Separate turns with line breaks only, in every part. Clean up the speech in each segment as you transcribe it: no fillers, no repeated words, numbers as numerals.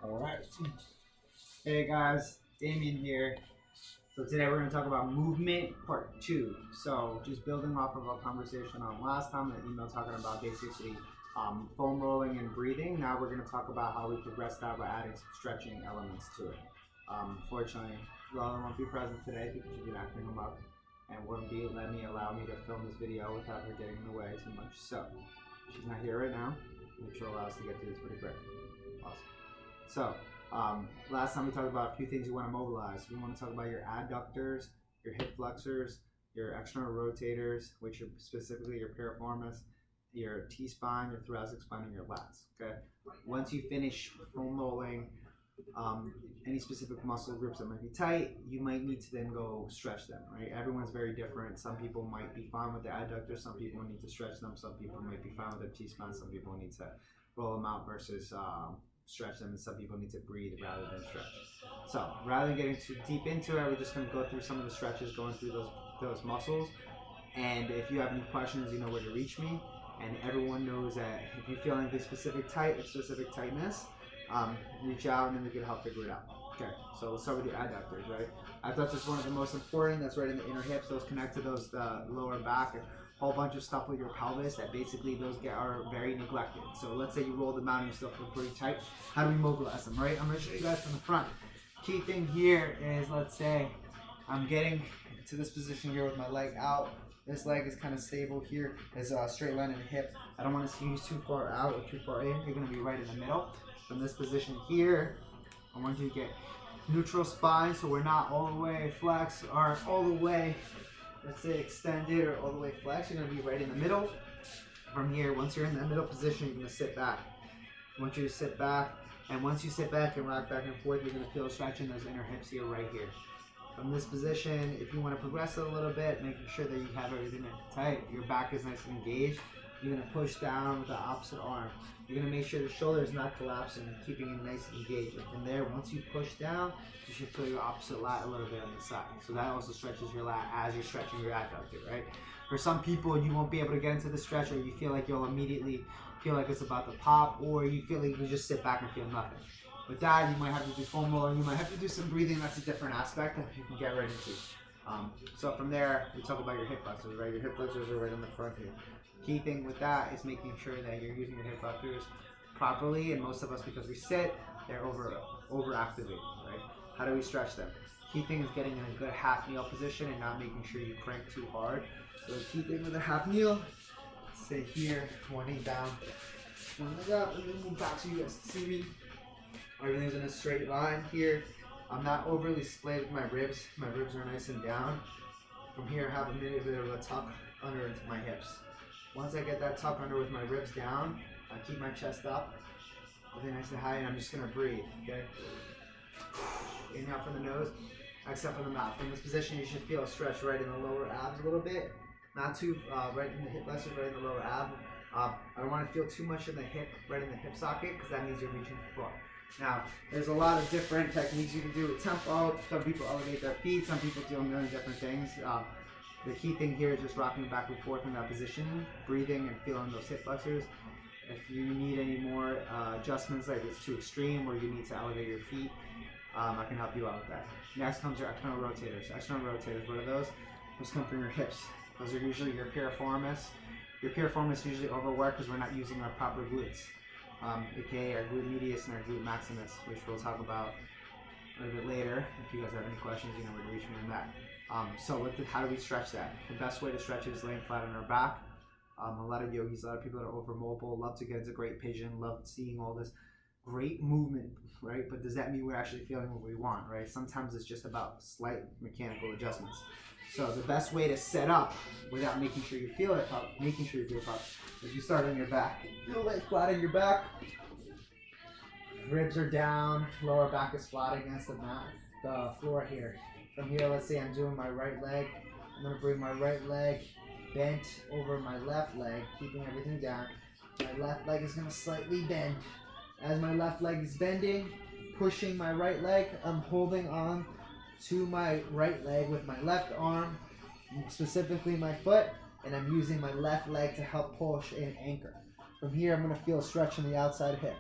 Alright. Hey guys, Damian here. So today we're going to talk about movement part 2. So just building off of our conversation on last time, the email talking about basically foam rolling and breathing. Now we're going to talk about how we progress that by adding some stretching elements to it. Fortunately, Lola won't be present today because she's been acting them up and wouldn't be allow me to film this video without her getting in the way too much. So she's not here right now, which will allow us to get through this pretty quick. Awesome. So, last time we talked about a few things you want to mobilize. We want to talk about your adductors, your hip flexors, your external rotators, which are specifically your piriformis, your T-spine, your thoracic spine, and your lats. Okay. Once you finish foam rolling, any specific muscle groups that might be tight, you might need to then go stretch them. Right. Everyone's very different. Some people might be fine with the adductors. Some people need to stretch them. Some people might be fine with their T-spine. Some people need to roll them out versus stretch them, and some people need to breathe rather than stretch. So rather than getting too deep into it, we're just going to go through some of the stretches, going through those muscles. And if you have any questions, you know where to reach me. And everyone knows that if you feel anything specific tightness, reach out and then we can help figure it out. Okay, so let's start with your adductors, right? Adductors is one of the most important. That's right in the inner hips. Those connect to those lower back. And whole bunch of stuff with your pelvis that basically are very neglected. So let's say you roll them out and you still feel pretty tight. How do we mobilize them, right? I'm going to show you guys from the front. Key thing here is, let's say I'm getting to this position here with my leg out. This leg is kind of stable here. There's a straight line in the hip. I don't want to see you too far out or too far in. You're going to be right in the middle. From this position here, I want you to get neutral spine so we're not all the way flexed or all the way, let's say, extended or all the way flexed. You're going to be right in the middle. From here, once you're in that middle position, you're going to sit back. I want you to sit back, and once you sit back and rock back and forth, you're going to feel stretching those inner hips here, right here. From this position, if you want to progress it a little bit, making sure that you have everything tight, your back is nice and engaged, you're going to push down with the opposite arm. You're going to make sure the shoulder is not collapsing and keeping it nice and engaged. And from there, once you push down, you should feel your opposite lat a little bit on the side. So that also stretches your lat as you're stretching your adductor, right? For some people, you won't be able to get into the stretch, or you feel like you'll immediately feel like it's about to pop, or you feel like you can just sit back and feel nothing. With that, you might have to do foam rolling, you might have to do some breathing. That's a different aspect that you can get right into. So from there, we talk about your hip flexors, right? Your hip flexors are right in the front here. Key thing with that is making sure that you're using your hip flexors properly, and most of us, because we sit, they're overactivated, right? How do we stretch them? Key thing is getting in a good half kneel position and not making sure you crank too hard. So the key thing with a half kneel, sit here, one knee down, one leg up, and then move back so you guys can see me. Everything's in a straight line here. I'm not overly splayed with my ribs. My ribs are nice and down. From here, I have a little bit of a tuck under into my hips. Once I get that tuck under with my ribs down, I keep my chest up, everything nice and high, and I'm just gonna breathe, okay? Inhale from the nose, exhale from the mouth. From this position, you should feel a stretch right in the lower abs a little bit. Not too, right in the hip flexors, right in the lower ab. I don't wanna feel too much in the hip, right in the hip socket, because that means you're reaching too far. Now, there's a lot of different techniques you can do with tempo. Some people elevate their feet, some people do a million different things. The key thing here is just rocking back and forth in that position, breathing and feeling those hip flexors. If you need any more adjustments, like it's too extreme or you need to elevate your feet, I can help you out with that. Next comes your external rotators. External rotators, what are those? Those come from your hips. Those are usually your piriformis. Your piriformis is usually overworked because we're not using our proper glutes, aka our glute medius and our glute maximus, which we'll talk about a little bit later. If you guys have any questions, you know where to reach me on that. So how do we stretch that? The best way to stretch it is laying flat on our back. A lot of yogis, a lot of people that are over mobile, love to get into great pigeon, love seeing all this great movement, right? But does that mean we're actually feeling what we want, right? Sometimes it's just about slight mechanical adjustments. So the best way to set up without making sure you feel it, is you start on your back. You lay flat on your back. Ribs are down, lower back is flat against the floor here. From here, let's say I'm doing my right leg. I'm gonna bring my right leg bent over my left leg, keeping everything down. My left leg is gonna slightly bend. As my left leg is bending, pushing my right leg, I'm holding on to my right leg with my left arm, specifically my foot, and I'm using my left leg to help push and anchor. From here, I'm gonna feel a stretch in the outside hip.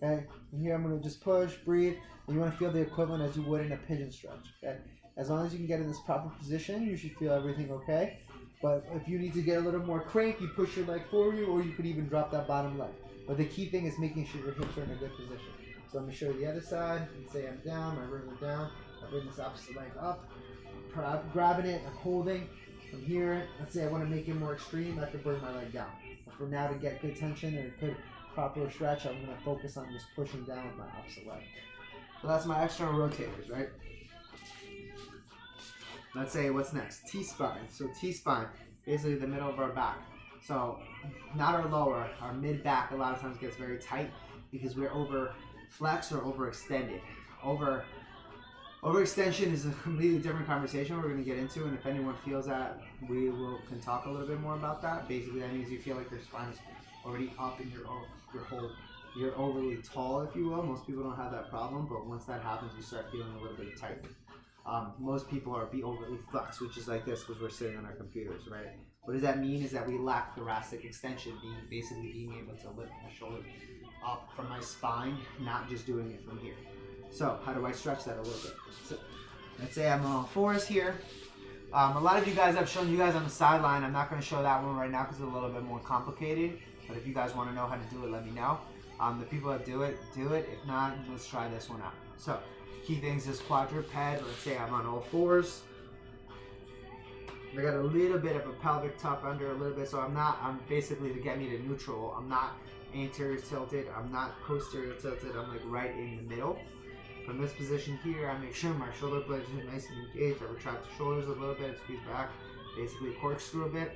Okay, and here I'm going to just push, breathe, and you want to feel the equivalent as you would in a pigeon stretch. Okay, as long as you can get in this proper position, you should feel everything okay. But if you need to get a little more crank, you push your leg forward, or you could even drop that bottom leg. But the key thing is making sure your hips are in a good position. So let me show you the other side. Let's say I'm down, my ribs are down. I bring this opposite leg up, grabbing it and holding. From here, let's say I want to make it more extreme, I could bring my leg down. But for now, to get good tension or good proper stretch, I'm going to focus on just pushing down with my opposite leg. So that's my external rotators, right? Let's say what's next? T-spine. So T-spine, basically the middle of our back. So not our lower, our mid-back a lot of times gets very tight because we're over flexed or overextended. Overextension is a completely different conversation we're going to get into, and if anyone feels that, can talk a little bit more about that. Basically, that means you feel like your spine is already up and you're overly tall, if you will. Most people don't have that problem, but once that happens, you start feeling a little bit of tightness. Most people are overly flexed, which is like this because we're sitting on our computers, right? What does that mean is that we lack thoracic extension, basically being able to lift my shoulder up from my spine, not just doing it from here. So how do I stretch that a little bit? So let's say I'm on all fours here. A lot of you guys, I've shown you guys on the sideline. I'm not going to show that one right now because it's a little bit more complicated. But if you guys want to know how to do it, let me know. The people that do it, do it. If not, let's try this one out. So key things is quadruped. Let's say I'm on all fours. I got a little bit of a pelvic tuck under a little bit, so I'm basically to get me to neutral. I'm not anterior tilted. I'm not posterior tilted. I'm like right in the middle. From this position here, I make sure my shoulder blades are nice and engaged. I retract the shoulders a little bit, squeeze back, basically corkscrew a bit.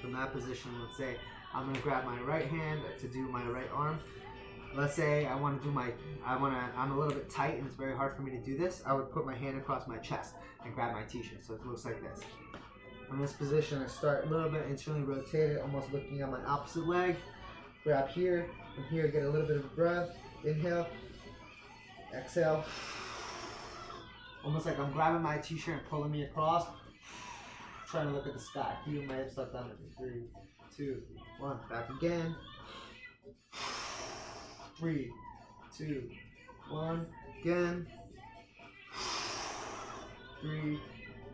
From that position, let's say I'm gonna grab my right hand to do my right arm. Let's say I'm a little bit tight and it's very hard for me to do this. I would put my hand across my chest and grab my t-shirt, so it looks like this. From this position, I start a little bit internally rotated, almost looking at my opposite leg. Grab here, from here, get a little bit of breath. Inhale. Exhale. Almost like I'm grabbing my t-shirt and pulling me across. Trying to look at the sky. Feel my hips tucked under. 3, 2, 1. Back again. 3, 2, 1. Again. 3,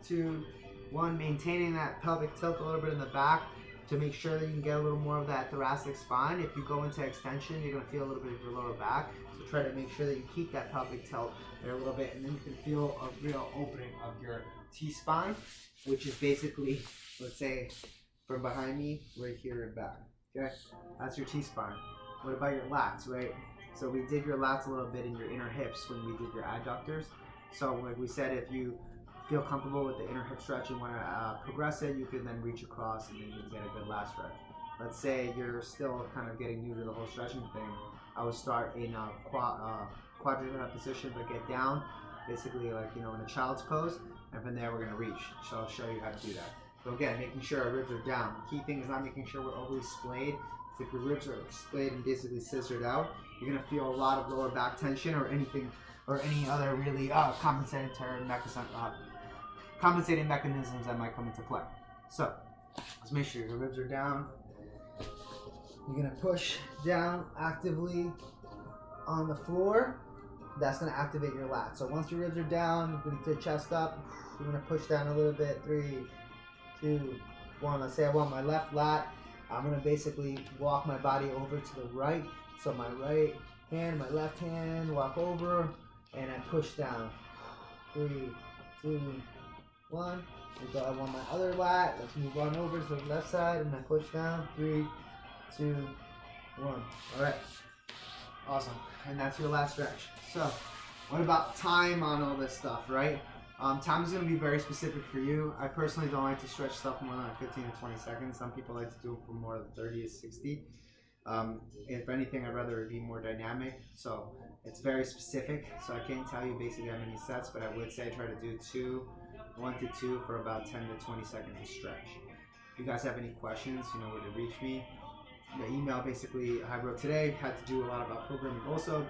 2, 1. Maintaining that pelvic tilt a little bit in the back to make sure that you can get a little more of that thoracic spine. If you go into extension, you're going to feel a little bit of your lower back. So try to make sure that you keep that pelvic tilt there a little bit, and then you can feel a real opening of your T-spine, which is basically, let's say, from behind me, right here and back. Okay, that's your T-spine. What about your lats, right? So we did your lats a little bit in your inner hips when we did your adductors. So like we said, if you feel comfortable with the inner hip stretch and want to progress it, you can then reach across and then you can get a good lat stretch. Let's say you're still kind of getting new to the whole stretching thing. I would start in a quadruped position, but get down, basically like, you know, in a child's pose, and from there we're going to reach. So I'll show you how to do that. So again, making sure our ribs are down. The key thing is not making sure we're overly splayed. If your ribs are splayed and basically scissored out, you're going to feel a lot of lower back tension or anything, or any other really compensating mechanisms that might come into play. So let's make sure your ribs are down. You're going to push down actively on the floor. That's going to activate your lats. So once your ribs are down, you're going to get your chest up. You're going to push down a little bit. 3, 2, 1. Let's say I want my left lat. I'm going to basically walk my body over to the right. So my right hand, my left hand, walk over, and I push down. 3, 2, 1. I want my other lat. Let's move on over to the left side, and I push down. 3, 2, 1. All right. Awesome. And that's your last stretch. So what about time on all this stuff, right? Time is going to be very specific for you. I personally don't like to stretch stuff more than 15 to 20 seconds. Some people like to do it for more than 30 to 60. If anything, I'd rather it be more dynamic. So it's very specific. So I can't tell you basically how many sets, but I would say try to do 1 to 2 for about 10 to 20 seconds of stretch. If you guys have any questions, you know where to reach me. The email basically I wrote today had to do a lot about programming also.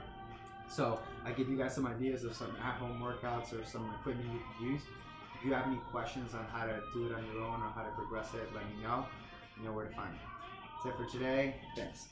So I give you guys some ideas of some at-home workouts or some equipment you can use. If you have any questions on how to do it on your own or how to progress it, let me know. You know where to find me. That's it for today. Thanks.